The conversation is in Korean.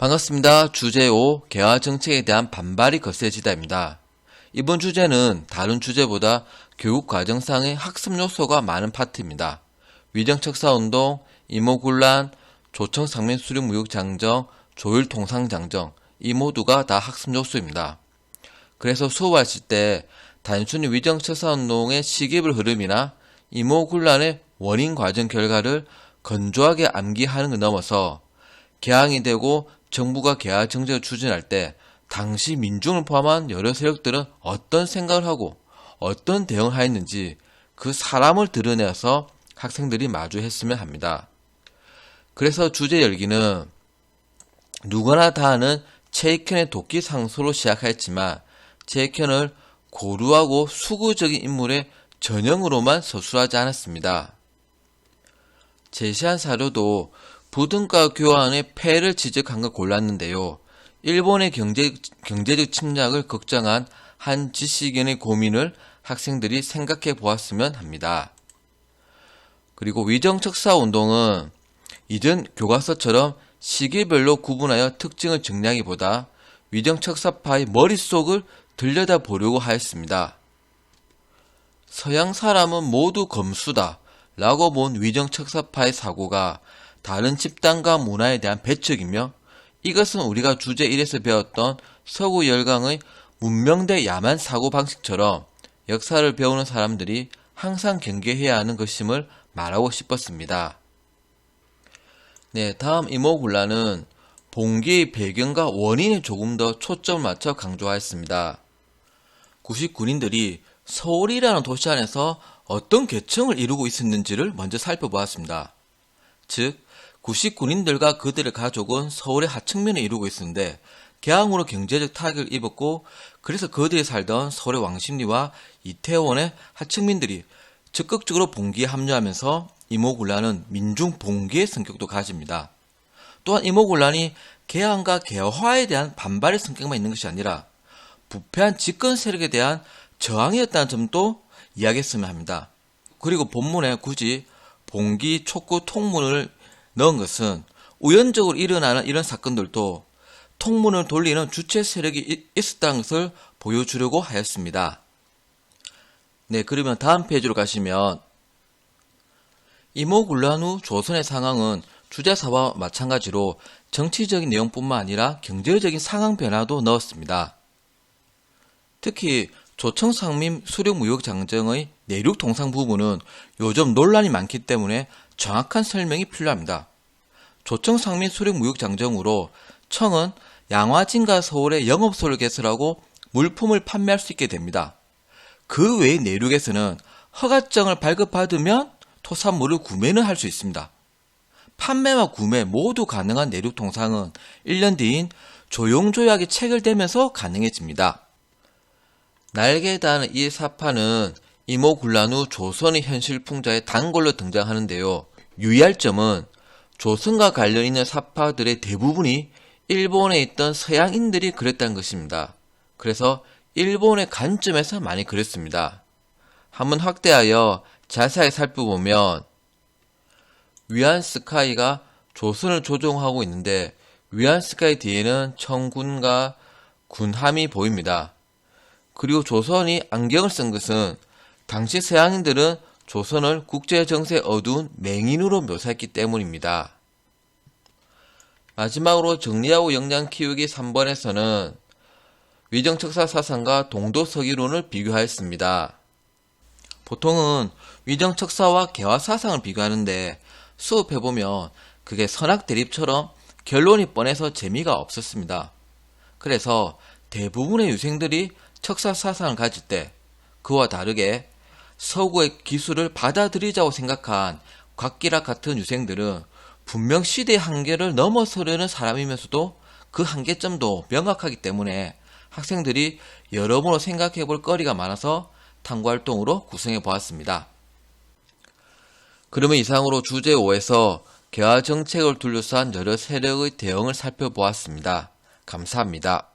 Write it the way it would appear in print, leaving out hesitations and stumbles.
반갑습니다. 주제 5. 개화 정책에 대한 반발이 거세지다입니다. 이번 주제는 다른 주제보다 교육 과정상의 학습 요소가 많은 파트입니다. 위정척사운동, 이모군란, 조청상면 수령무역장정, 조율통상장정 이 모두가 다 학습 요소입니다. 그래서 수업하실 때 단순히 위정척사운동의 시기별 흐름이나 이모군란의 원인 과정 결과를 건조하게 암기하는 것 넘어서 개항이 되고 정부가 개화 정책을 추진할 때 당시 민중을 포함한 여러 세력들은 어떤 생각을 하고 어떤 대응을 하였는지 그 사람을 드러내서 학생들이 마주했으면 합니다. 그래서 주제 열기는 누구나 다 아는 최익현의 도끼 상소로 시작하였지만 최익현을 고루하고 수구적인 인물의 전형으로만 서술하지 않았습니다. 제시한 사료도 부등가 교환의 폐해를 지적한 걸 골랐는데요. 일본의 경제적 침략을 걱정한 한 지식인의 고민을 학생들이 생각해 보았으면 합니다. 그리고 위정척사운동은 이전 교과서처럼 시기별로 구분하여 특징을 정리하기보다 위정척사파의 머릿속을 들여다보려고 하였습니다. 서양 사람은 모두 검수다 라고 본 위정척사파의 사고가 다른 집단과 문화에 대한 배척이며 이것은 우리가 주제 1에서 배웠던 서구 열강의 문명 대 야만 사고방식처럼 역사를 배우는 사람들이 항상 경계해야 하는 것임을 말하고 싶었습니다. 네, 다음 이모군란은 봉기의 배경과 원인에 조금 더 초점을 맞춰 강조하였습니다. 99인들이 서울이라는 도시 안에서 어떤 계층을 이루고 있었는지를 먼저 살펴보았습니다. 즉, 99인들과 그들의 가족은 서울의 하층민을 이루고 있었는데 개항으로 경제적 타격을 입었고 그래서 그들이 살던 서울의 왕십리와 이태원의 하층민들이 적극적으로 봉기에 합류하면서 이모군란은 민중 봉기의 성격도 가집니다. 또한 이모군란이 개항과 개화에 대한 반발의 성격만 있는 것이 아니라 부패한 집권 세력에 대한 저항이었다는 점도 이야기했으면 합니다. 그리고 본문에 굳이 봉기, 촉구, 통문을 넣은 것은 우연적으로 일어나는 이런 사건들도 통문을 돌리는 주체 세력이 있었다는 것을 보여주려고 하였습니다. 네, 그러면 다음 페이지로 가시면 이모군란 후 조선의 상황은 주제사와 마찬가지로 정치적인 내용뿐만 아니라 경제적인 상황 변화도 넣었습니다. 특히 조청상민 수령무역장정의 내륙통상 부분은 요즘 논란이 많기 때문에 정확한 설명이 필요합니다. 조청상민 수령무역장정으로 청은 양화진과 서울에 영업소를 개설하고 물품을 판매할 수 있게 됩니다. 그 외의 내륙에서는 허가증을 발급받으면 토산물을 구매는 할 수 있습니다. 판매와 구매 모두 가능한 내륙통상은 1년 뒤인 조용조약이 체결되면서 가능해집니다. 날개에 닿는 이 사파는 이모군란 후 조선의 현실풍자의 단골로 등장하는데요. 유의할 점은 조선과 관련 있는 사파들의 대부분이 일본에 있던 서양인들이 그렸다는 것입니다. 그래서 일본의 관점에서 많이 그렸습니다. 한번 확대하여 자세하게 살펴보면 위안스카이가 조선을 조종하고 있는데 위안스카이 뒤에는 청군과 군함이 보입니다. 그리고 조선이 안경을 쓴 것은 당시 서양인들은 조선을 국제정세에 어두운 맹인으로 묘사했기 때문입니다. 마지막으로 정리하고 역량 키우기 3번에서는 위정척사 사상과 동도서기론을 비교하였습니다. 보통은 위정척사와 개화 사상을 비교하는데 수업해보면 그게 선악대립처럼 결론이 뻔해서 재미가 없었습니다. 그래서 대부분의 유생들이 척사 사상을 가질 때 그와 다르게 서구의 기술을 받아들이자고 생각한 곽기락 같은 유생들은 분명 시대의 한계를 넘어서려는 사람이면서도 그 한계점도 명확하기 때문에 학생들이 여러모로 생각해 볼 거리가 많아서 탐구활동으로 구성해 보았습니다. 그러면 이상으로 주제 5에서 개화 정책을 둘러싼 여러 세력의 대응을 살펴보았습니다. 감사합니다.